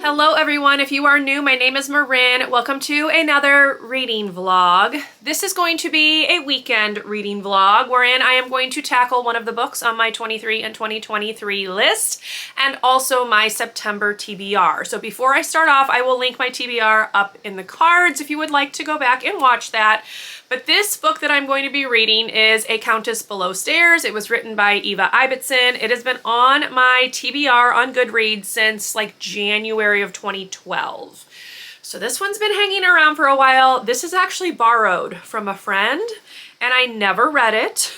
Hello everyone, if you are new, my name is Marin. Welcome to another reading vlog. This is going to be a weekend reading vlog wherein I am going to tackle one of the books on my 23 and 2023 list and also my September TBR. So before I start off, I will link my TBR up in the cards if you would like to go back and watch that. But this book that I'm going to be reading is A Countess Below Stairs. It was written by Ibbotson. It has been on my TBR on Goodreads since like January of 2012. So this one's been hanging around for a while. This is actually borrowed from a friend and I never read it.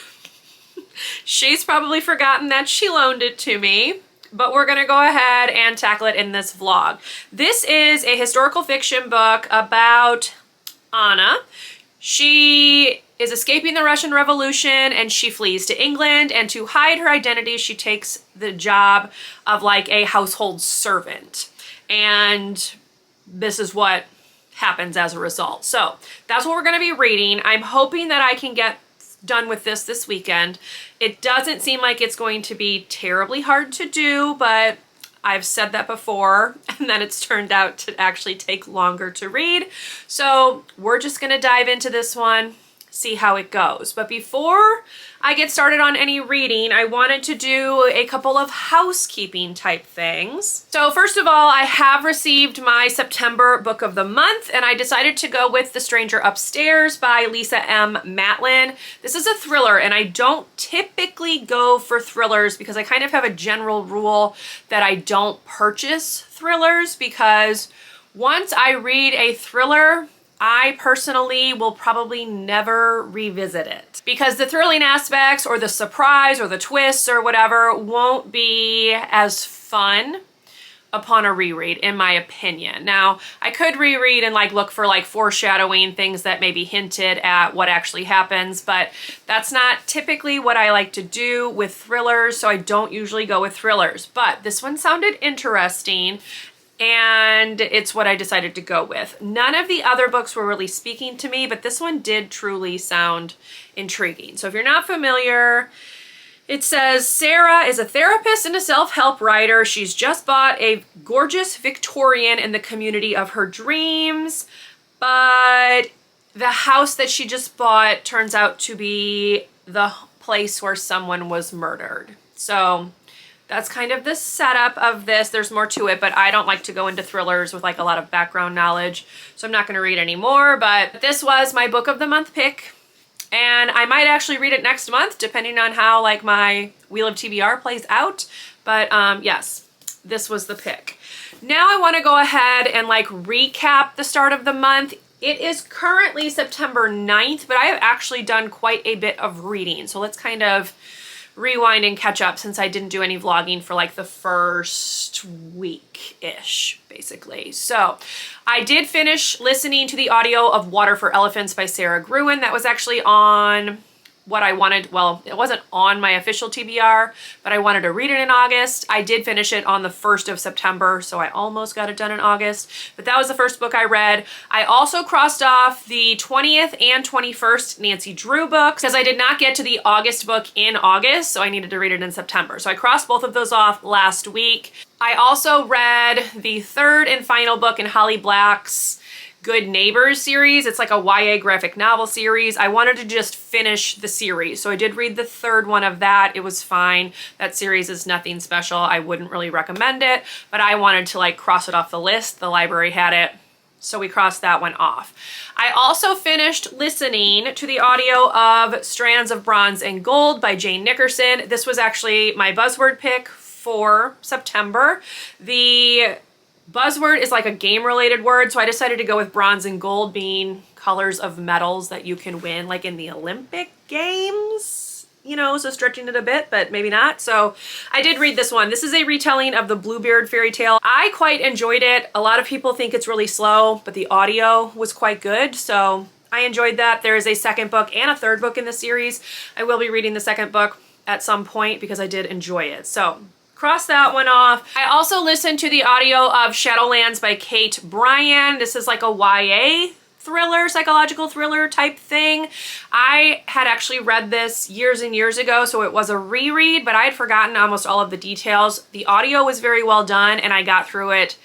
She's probably forgotten that she loaned it to me, but we're gonna go ahead and tackle it in this vlog. This is a historical fiction book about Anna. She is escaping the Russian Revolution and she flees to England, and to hide her identity she takes the job of like a household servant, and this is what happens as a result. So that's what we're going to be reading. I'm hoping that I can get done with this weekend. It doesn't seem like it's going to be terribly hard to do, but I've said that before and then it's turned out to actually take longer to read. So we're just going to dive into this one, see how it goes. But before I get started on any reading, I wanted to do a couple of housekeeping type things. So first of all, I have received my September book of the month and I decided to go with The Stranger Upstairs by Lisa M. Matlin. This is a thriller and I don't typically go for thrillers because I kind of have a general rule that I don't purchase thrillers, because once I read a thriller, I personally will probably never revisit it because the thrilling aspects or the surprise or the twists or whatever won't be as fun upon a reread, in my opinion. Now, I could reread and like look for like foreshadowing things that maybe hinted at what actually happens, but that's not typically what I like to do with thrillers, so I don't usually go with thrillers. But this one sounded interesting, and it's what I decided to go with. None of the other books were really speaking to me, but this one did truly sound intriguing. So if you're not familiar, it says Sara is a therapist and a self-help writer. She's just bought a gorgeous Victorian in the community of her dreams, but the house that she just bought turns out to be the place where someone was murdered. So that's kind of the setup of this. There's more to it, but I don't like to go into thrillers with like a lot of background knowledge, so I'm not going to read any more. But this was my book of the month pick, and I might actually read it next month depending on how like my Wheel of TBR plays out. But yes, this was the pick. Now I want to go ahead and like recap the start of the month. It is currently September 9th, but I have actually done quite a bit of reading. So let's kind of rewind and catch up since I didn't do any vlogging for like the first week-ish, basically. So I did finish listening to the audio of Water for Elephants by Sara Gruen. That was actually on what I wanted. Well, it wasn't on my official TBR, but I wanted to read it in August. I did finish it on the 1st of September, so I almost got it done in August, but that was the first book I read. I also crossed off the 20th and 21st Nancy Drew books because I did not get to the August book in August, so I needed to read it in September. So I crossed both of those off last week. I also read the third and final book in Holly Black's Good Neighbors series. It's like a YA graphic novel series. I wanted to just finish the series, so I did read the third one of that. It was fine. That series is nothing special. I wouldn't really recommend it, but I wanted to like cross it off the list. The library had it, so we crossed that one off. I also finished listening to the audio of Strands of Bronze and Gold by Jane Nickerson. This was actually my buzzword pick for September. The buzzword is like a game-related word, so I decided to go with bronze and gold being colors of medals that you can win, like in the Olympic Games, you know, so stretching it a bit, but maybe not. So I did read this one. This is a retelling of the Bluebeard fairy tale. I quite enjoyed it. A lot of people think it's really slow, but the audio was quite good, so I enjoyed that. There is a second book and a third book in the series. I will be reading the second book at some point because I did enjoy it. So cross that one off. I also listened to the audio of Shadowlands by Kate Bryan. This is like a YA thriller, psychological thriller type thing. I had actually read this years and years ago, so it was a reread, but I had forgotten almost all of the details. The audio was very well done and I got through it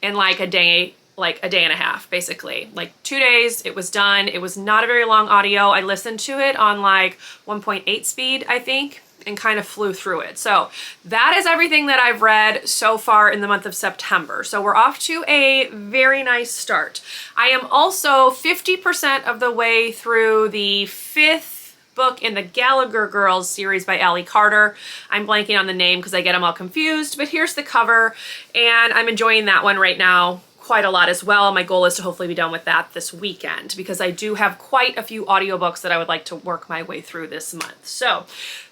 in like a day and a half, basically. Like 2 days, it was done. It was not a very long audio. I listened to it on like 1.8 speed, I think, and kind of flew through it. So that is everything that I've read so far in the month of September. So we're off to a very nice start. I am also 50% of the way through the 5th book in the Gallagher Girls series by Allie Carter. I'm blanking on the name because I get them all confused, but here's the cover, and I'm enjoying that one right now quite a lot as well. My goal is to hopefully be done with that this weekend because I do have quite a few audiobooks that I would like to work my way through this month. So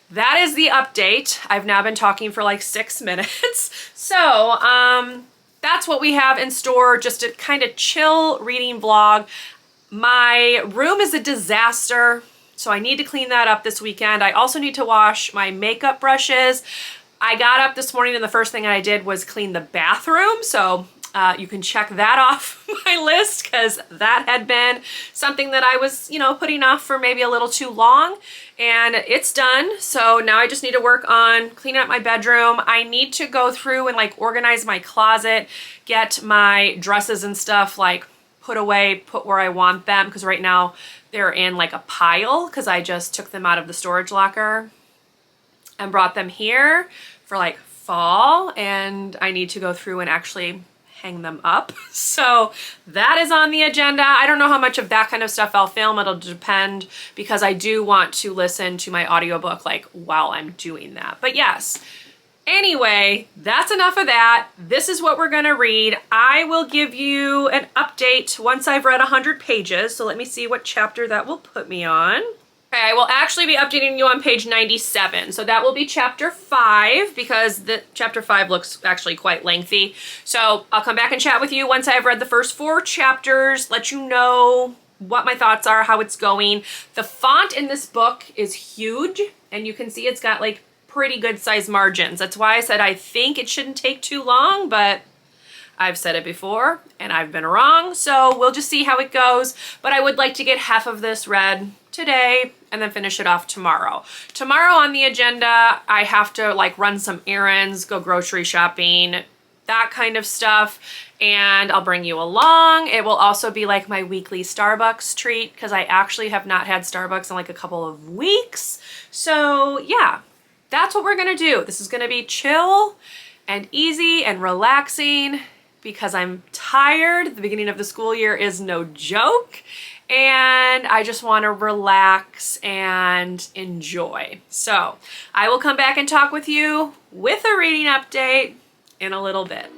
that is the update. I've now been talking for like 6 minutes. So that's what we have in store, just a kind of chill reading vlog. My room is a disaster, so I need to clean that up this weekend. I also need to wash my makeup brushes. I got up this morning and the first thing I did was clean the bathroom, so you can check that off my list because that had been something that I was, putting off for maybe a little too long, and it's done. So now I just need to work on cleaning up my bedroom. I need to go through and like organize my closet, get my dresses and stuff like put away, put where I want them, because right now they're in like a pile because I just took them out of the storage locker and brought them here for like fall, and I need to go through and actually hang them up. So that is on the agenda. I don't know how much of that kind of stuff I'll film. It'll depend because I do want to listen to my audiobook like while I'm doing that. But yes, anyway, that's enough of that. This is what we're gonna read. I will give you an update once I've read 100 pages. So let me see what chapter that will put me on. Okay, I will actually be updating you on page 97. So that will be chapter 5 because the chapter 5 looks actually quite lengthy. So I'll come back and chat with you once I've read the first 4 chapters, let you know what my thoughts are, how it's going. The font in this book is huge, and you can see it's got like pretty good size margins. That's why I said I think it shouldn't take too long, but I've said it before and I've been wrong. So we'll just see how it goes. But I would like to get half of this read today and then finish it off tomorrow. Tomorrow on the agenda, I have to like run some errands, go grocery shopping, that kind of stuff, and I'll bring you along. It will also be like my weekly Starbucks treat because I actually have not had Starbucks in like a couple of weeks. So yeah, that's what we're gonna do. This is gonna be chill and easy and relaxing because I'm tired. The beginning of the school year is no joke, and I just want to relax and enjoy. So I will come back and talk with you with a reading update in a little bit.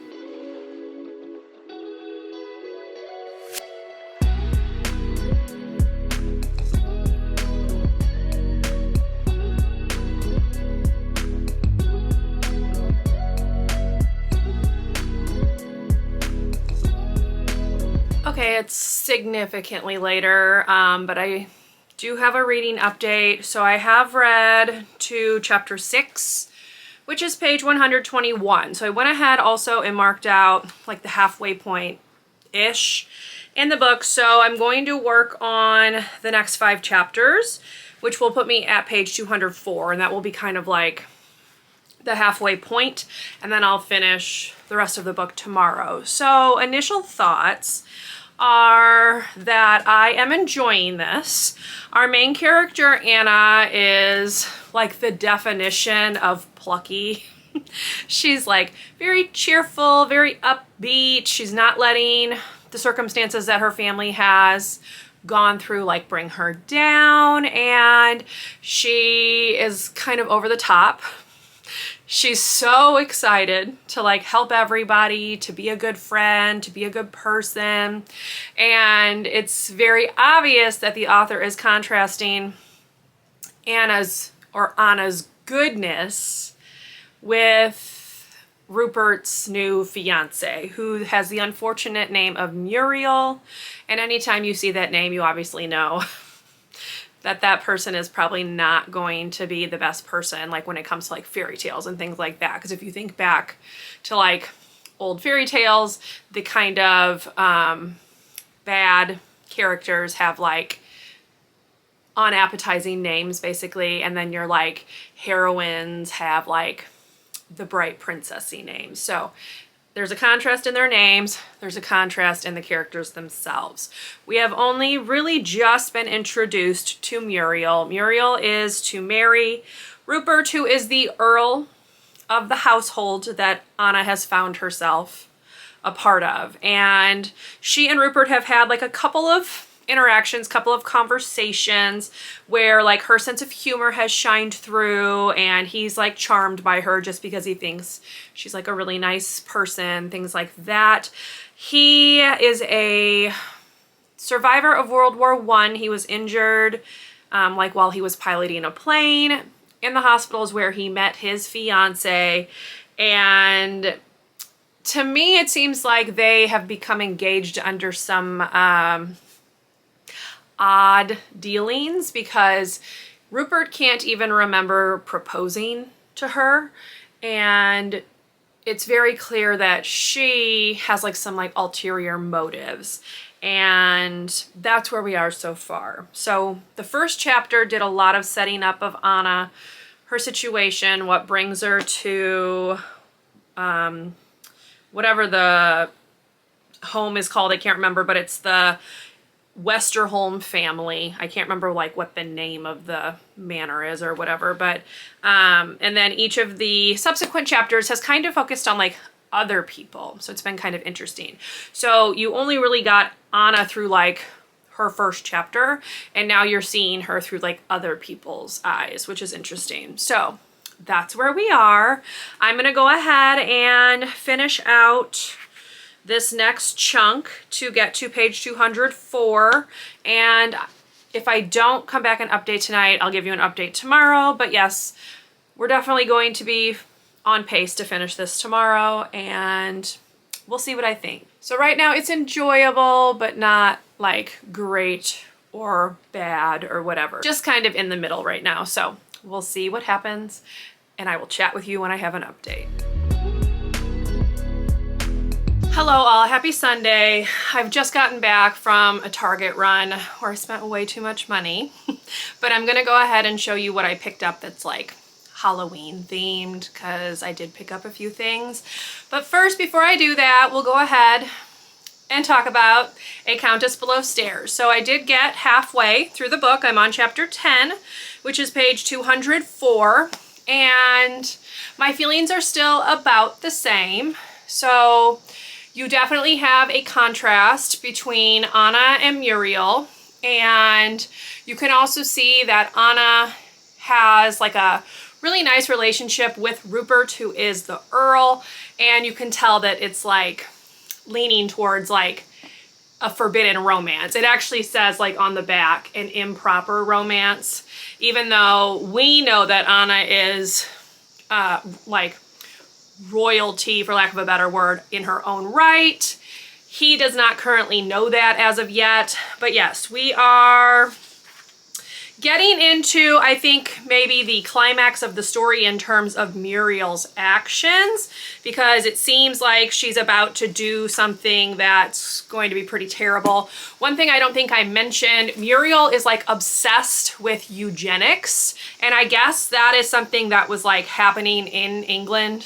Okay, it's significantly later, but I do have a reading update. So I have read to chapter 6, which is page 121. So I went ahead also and marked out like the halfway point-ish in the book. So I'm going to work on the next 5 chapters, which will put me at page 204, and that will be kind of like the halfway point, and then I'll finish the rest of the book tomorrow. So initial thoughts are that I am enjoying this. Our main character, Anna, is like the definition of plucky. She's like very cheerful, very upbeat. She's not letting the circumstances that her family has gone through like bring her down, and she is kind of over the top. She's so excited to like help everybody, to be a good friend, to be a good person. And it's very obvious that the author is contrasting Anna's goodness with Rupert's new fiance, who has the unfortunate name of Muriel. And anytime you see that name, you obviously know that that person is probably not going to be the best person, like when it comes to like fairy tales and things like that. Because if you think back to like old fairy tales, the kind of bad characters have like unappetizing names basically, and then your like heroines have like the bright princessy names. So there's a contrast in their names. There's a contrast in the characters themselves. We have only really just been introduced to Muriel. Muriel is to marry Rupert, who is the Earl of the household that Anna has found herself a part of. And she and Rupert have had like a couple of interactions, couple of conversations where like her sense of humor has shined through, and he's like charmed by her just because he thinks she's like a really nice person, things like that. He is a survivor of World War I. He was injured like while he was piloting a plane. In the hospital is where he met his fiance, and to me it seems like they have become engaged under some odd dealings, because Rupert can't even remember proposing to her, and it's very clear that she has like some like ulterior motives, and that's where we are so far. So the first chapter did a lot of setting up of Anna, her situation, what brings her to whatever the home is called, I can't remember, but it's the Westerholm family. I can't remember like what the name of the manor is or whatever, but and then each of the subsequent chapters has kind of focused on like other people, so it's been kind of interesting. So you only really got Anna through like her first chapter, and now you're seeing her through like other people's eyes, which is interesting. So that's where we are. I'm gonna go ahead and finish out this next chunk to get to page 204, and if I don't come back and update tonight, I'll give you an update tomorrow. But yes, we're definitely going to be on pace to finish this tomorrow, and we'll see what I think. So right now it's enjoyable, but not like great or bad or whatever. Just kind of in the middle right now. So we'll see what happens, and I will chat with you when I have an update. Hello all, happy Sunday. I've just gotten back from a Target run where I spent way too much money, but I'm gonna go ahead and show you what I picked up that's like Halloween themed, because I did pick up a few things. But first, before I do that, we'll go ahead and talk about A Countess Below Stairs. So I did get halfway through the book. I'm on chapter 10, which is page 204, and my feelings are still about the same. So you definitely have a contrast between Anna and Muriel, and you can also see that Anna has like a really nice relationship with Rupert, who is the Earl, and you can tell that it's like leaning towards like a forbidden romance. It actually says like on the back, an improper romance, even though we know that Anna is like royalty, for lack of a better word, in her own right. He does not currently know that as of yet, but yes, we are getting into, I think, maybe the climax of the story in terms of Muriel's actions, because it seems like she's about to do something that's going to be pretty terrible. One thing I don't think I mentioned, Muriel is like obsessed with eugenics, and I guess that is something that was like happening in England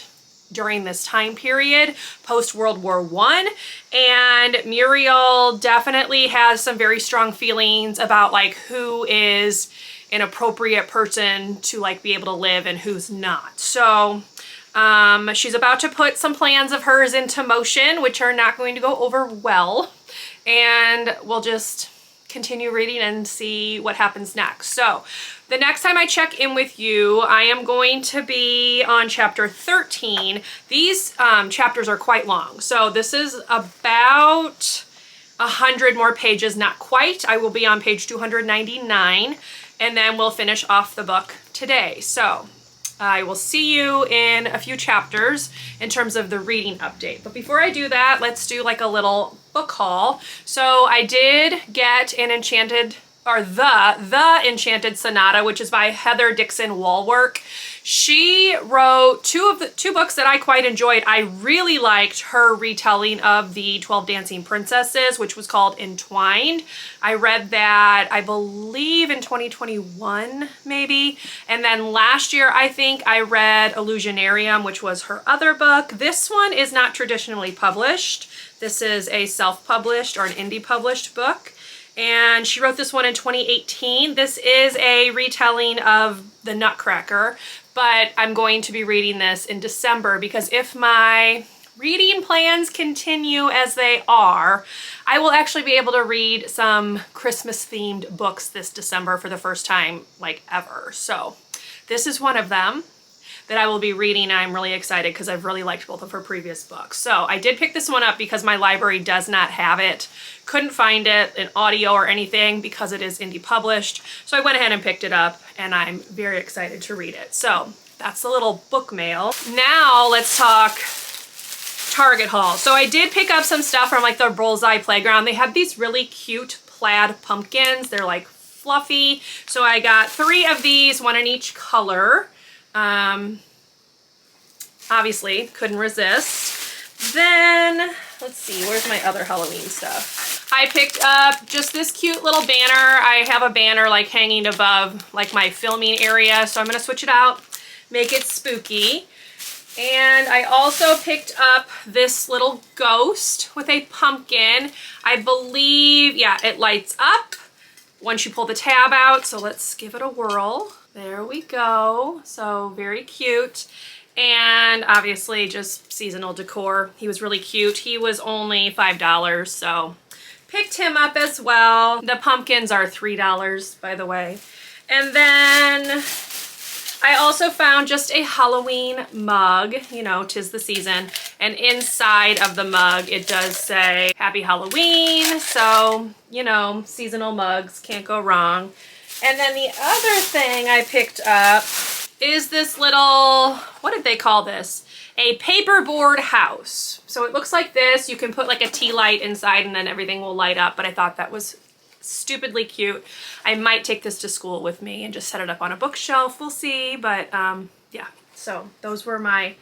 during this time period, post-World War I, and Muriel definitely has some very strong feelings about like who is an appropriate person to like be able to live and who's not. So she's about to put some plans of hers into motion, which are not going to go over well, and we'll just continue reading and see what happens next. So the next time I check in with you, I am going to be on chapter 13. These chapters are quite long. So this is about 100 more pages, not quite. I will be on page 299, and then we'll finish off the book today. So I will see you in a few chapters in terms of the reading update. But before I do that, let's do like a little book haul. So I did get an Enchanted The Enchanted Sonata, which is by Heather Dixon Walwork. She wrote two books that I quite enjoyed. I really liked her retelling of the 12 Dancing Princesses, which was called Entwined. I read that, I believe, in 2021, maybe. And then last year, I think I read Illusionarium, which was her other book. This one is not traditionally published. This is a self-published or an indie published book. And she wrote this one in 2018. This is a retelling of The Nutcracker, but I'm going to be reading this in December because if my reading plans continue as they are, I will actually be able to read some Christmas-themed books this December for the first time, like, ever. So this is one of them that I will be reading, and I'm really excited because I've really liked both of her previous books. So I did pick this one up because my library does not have it. Couldn't find it in audio or anything because it is indie published. So I went ahead and picked it up, and I'm very excited to read it. So that's the little book mail. Now let's talk Target haul. So I did pick up some stuff from like the Bullseye Playground. They have these really cute plaid pumpkins. They're like fluffy. So I got 3 of these, 1 in each color. Obviously couldn't resist. Then let's see, where's my other Halloween stuff? I picked up just this cute little banner. I have a banner like hanging above like my filming area, so I'm gonna switch it out, make it spooky. And I also picked up this little ghost with a pumpkin. I believe, yeah, it lights up once you pull the tab out, so let's give it a whirl. There we go. So very cute. And obviously just seasonal decor. He was really cute. He was only $5, so picked him up as well. The pumpkins are $3, by the way. And then I also found just a Halloween mug. You know, 'tis the season. And inside of the mug, it does say Happy Halloween. So, you know, seasonal mugs, can't go wrong. And then the other thing I picked up is this little, what did they call this? A paperboard house. So it looks like this. You can put like a tea light inside and then everything will light up, but I thought that was stupidly cute. I might take this to school with me and just set it up on a bookshelf. We'll see, but yeah. So those were my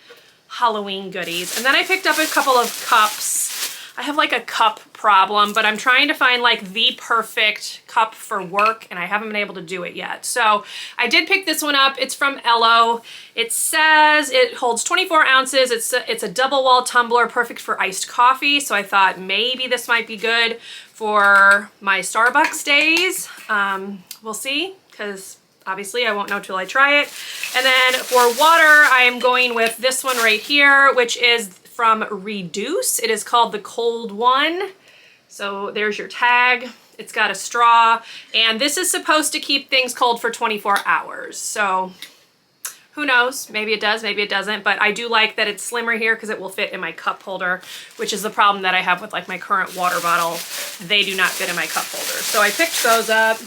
Halloween goodies. And then I picked up a couple of cups. I have like a cup problem, but I'm trying to find like the perfect cup for work and I haven't been able to do it yet. So I did pick this one up. It's from Ello. It says it holds 24 ounces. It's a double wall tumbler, perfect for iced coffee. So I thought maybe this might be good for my Starbucks days. We'll see, because obviously I won't know till I try it. And then for water, I am going with this one right here, which is from Reduce. It is called the Cold One. So there's your tag. It's got a straw, and this is supposed to keep things cold for 24 hours. So who knows? Maybe it does, maybe it doesn't, but I do like that it's slimmer here because it will fit in my cup holder, which is the problem that I have with like my current water bottle. They do not fit in my cup holder. So I picked those up.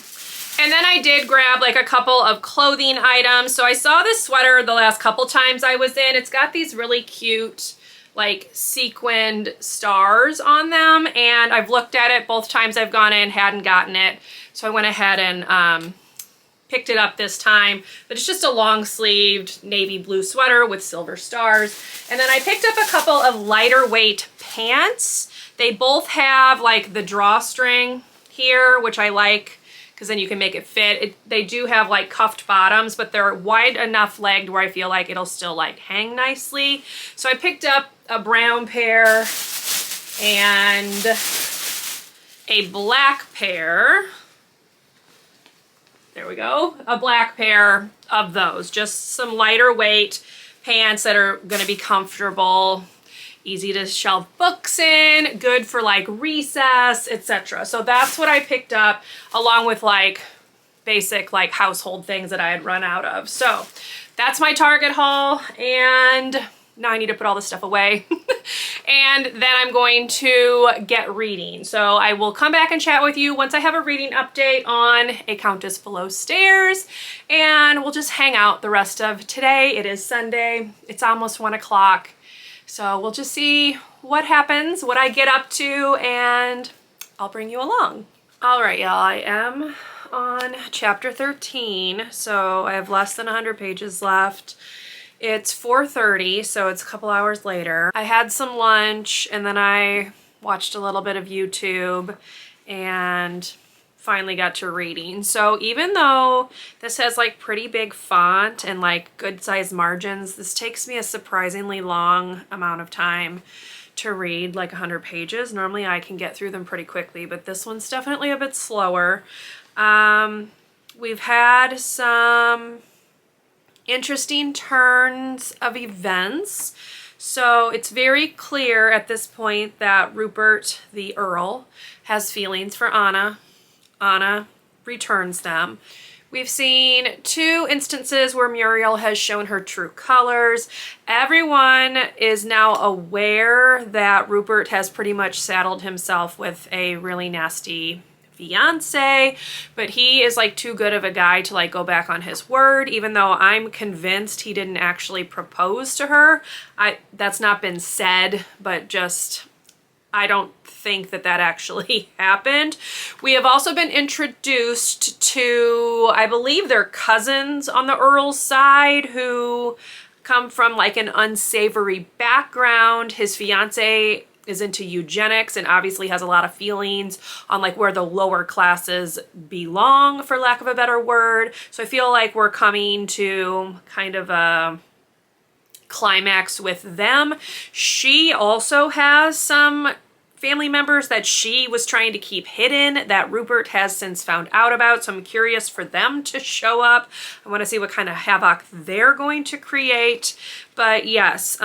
And then I did grab like a couple of clothing items. So I saw this sweater the last couple times I was in. It's got these really cute like sequined stars on them, and I've looked at it both times I've gone in, hadn't gotten it. So I went ahead and picked it up this time, but it's just a long sleeved navy blue sweater with silver stars. And then I picked up a couple of lighter weight pants. They both have like the drawstring here, which I like because then you can make it fit. They do have like cuffed bottoms, but they're wide enough legged where I feel like it'll still like hang nicely. So I picked up a brown pair and a black pair. There we go. A black pair of those. Just some lighter weight pants that are gonna be comfortable, easy to shelve books in, good for like recess, etc. So that's what I picked up, along with like basic like household things that I had run out of. So that's my Target haul, and now I need to put all this stuff away. And then I'm going to get reading. So I will come back and chat with you once I have a reading update on A Countess Below Stairs, and we'll just hang out the rest of today. It is Sunday. It's almost 1 o'clock. So we'll just see what happens, what I get up to, and I'll bring you along. All right, y'all, I am on chapter 13, so I have less than 100 pages left. It's 4:30, so it's a couple hours later. I had some lunch and then I watched a little bit of YouTube and finally got to reading. So even though this has like pretty big font and like good sized margins, this takes me a surprisingly long amount of time to read, like 100 pages. Normally I can get through them pretty quickly, but this one's definitely a bit slower. We've had some interesting turns of events. So it's very clear at this point that Rupert, the Earl, has feelings for Anna. Anna returns them. We've seen 2 instances where Muriel has shown her true colors. Everyone is now aware that Rupert has pretty much saddled himself with a really nasty fiance, but he is like too good of a guy to like go back on his word, even though I'm convinced he didn't actually propose to her. That's not been said, but just I don't think that that actually happened. We have also been introduced to, I believe they're cousins on the Earl's side who come from like an unsavory background. His fiance is into eugenics and obviously has a lot of feelings on like where the lower classes belong, for lack of a better word. So I feel like we're coming to kind of a climax with them. She also has some family members that she was trying to keep hidden that Rupert has since found out about, so I'm curious for them to show up. I want to see what kind of havoc they're going to create. But yes,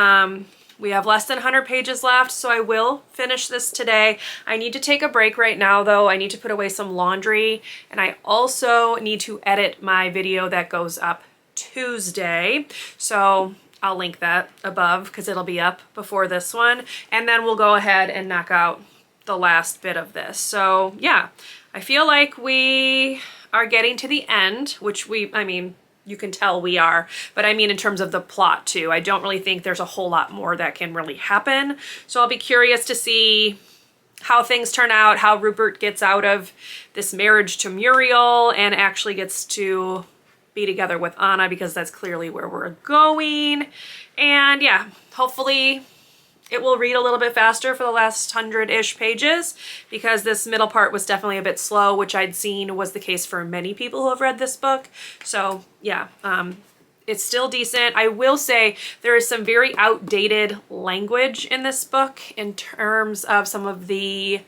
we have less than 100 pages left, so I will finish this today. I need to take a break right now, though. I need to put away some laundry, and I also need to edit my video that goes up Tuesday. So I'll link that above because it'll be up before this one. And then we'll go ahead and knock out the last bit of this. So yeah, I feel like we are getting to the end, which I mean, you can tell we are, but I mean in terms of the plot too. I don't really think there's a whole lot more that can really happen. So I'll be curious to see how things turn out, how Rupert gets out of this marriage to Muriel and actually gets to be together with Anna, because that's clearly where we're going. And yeah, hopefully it will read a little bit faster for the last 100-ish pages, because this middle part was definitely a bit slow, which I'd seen was the case for many people who have read this book. So yeah, it's still decent. I will say there is some very outdated language in this book in terms of some of the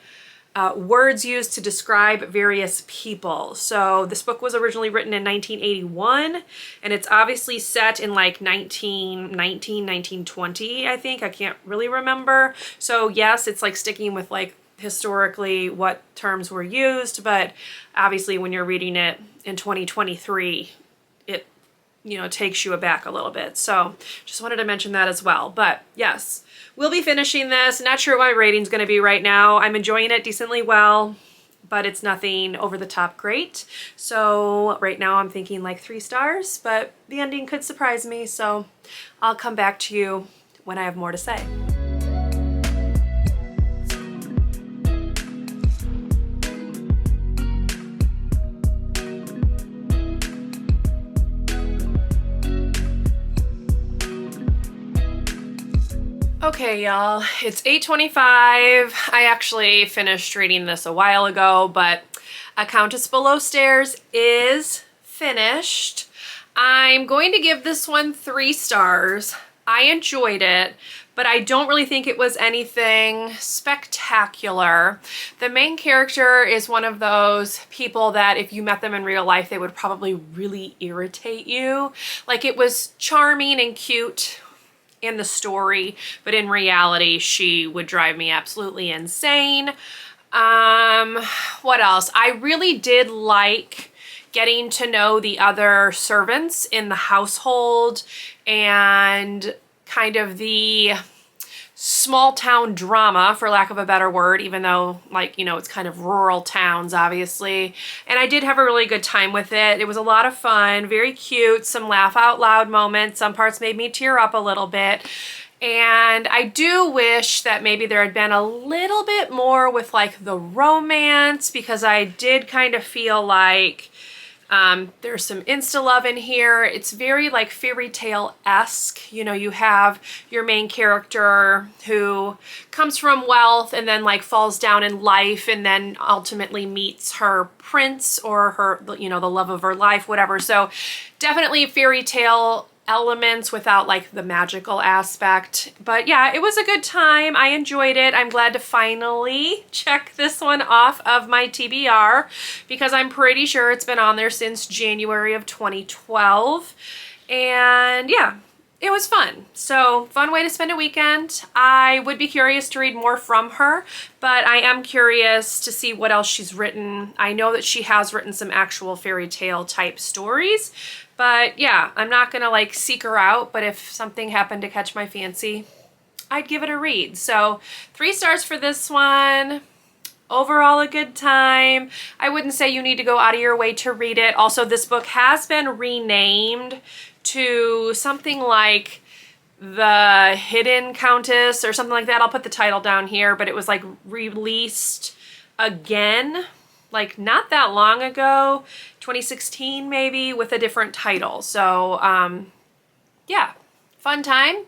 words used to describe various people. So this book was originally written in 1981, and it's obviously set in like 1919, 1920, I think. I can't really remember. So yes, it's like sticking with like historically what terms were used, but obviously when you're reading it in 2023, it, you know, takes you aback a little bit. So just wanted to mention that as well. But yes, we'll be finishing this. Not sure what my rating's going to be right now. I'm enjoying it decently well, but it's nothing over the top great. So right now I'm thinking like 3 stars, but the ending could surprise me. So I'll come back to you when I have more to say. Okay, y'all, it's 8:25. I actually finished reading this a while ago, but A Countess Below Stairs is finished. I'm going to give this one 3 stars. I enjoyed it, but I don't really think it was anything spectacular. The main character is one of those people that if you met them in real life, they would probably really irritate you. Like, it was charming and cute in the story, but in reality she would drive me absolutely insane. What else? I really did like getting to know the other servants in the household and kind of the small town drama, for lack of a better word, even though, like, you know, it's kind of rural towns, obviously. And I did have a really good time with it. It was a lot of fun, very cute, some laugh out loud moments. Some parts made me tear up a little bit. And I do wish that maybe there had been a little bit more with like the romance, because I did kind of feel like there's some insta love in here. It's very like fairy tale-esque. You know, you have your main character who comes from wealth and then like falls down in life and then ultimately meets her prince or her, you know, the love of her life, whatever. So definitely fairy tale elements without like the magical aspect. But yeah, it was a good time. I enjoyed it. I'm glad to finally check this one off of my TBR, because I'm pretty sure it's been on there since January of 2012. And yeah, it was fun. So fun way to spend a weekend. I would be curious to read more from her, but I am curious to see what else she's written. I know that she has written some actual fairy tale type stories, but yeah, I'm not gonna like seek her out, but if something happened to catch my fancy, I'd give it a read. So 3 stars for this one. Overall, a good time. I wouldn't say you need to go out of your way to read it. Also, this book has been renamed to something like The Hidden Countess or something like that. I'll put the title down here, but it was like released again, like not that long ago, 2016 maybe, with a different title. So yeah, fun time,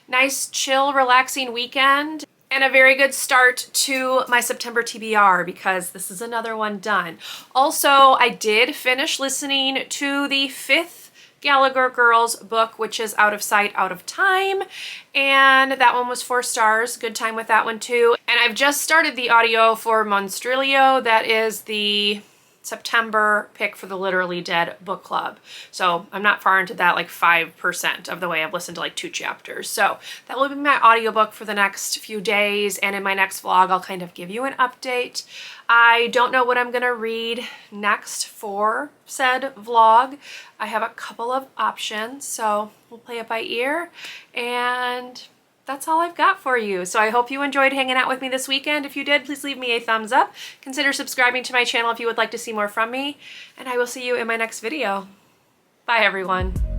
nice chill relaxing weekend, and a very good start to my September TBR, because this is another one done. Also, I did finish listening to the 5th Gallagher Girls book, which is Out of Sight, Out of Time, and that one was 4 stars. Good time with that one too. And I've just started the audio for Monstrilio. That is the September pick for the Literally Dead book club. So I'm not far into that, like 5% of the way. I've listened to like 2 chapters. So that will be my audiobook for the next few days. And in my next vlog, I'll kind of give you an update. I don't know what I'm gonna read next for said vlog. I have a couple of options, so we'll play it by ear. And that's all I've got for you. So I hope you enjoyed hanging out with me this weekend. If you did, please leave me a thumbs up. Consider subscribing to my channel if you would like to see more from me. And I will see you in my next video. Bye, everyone.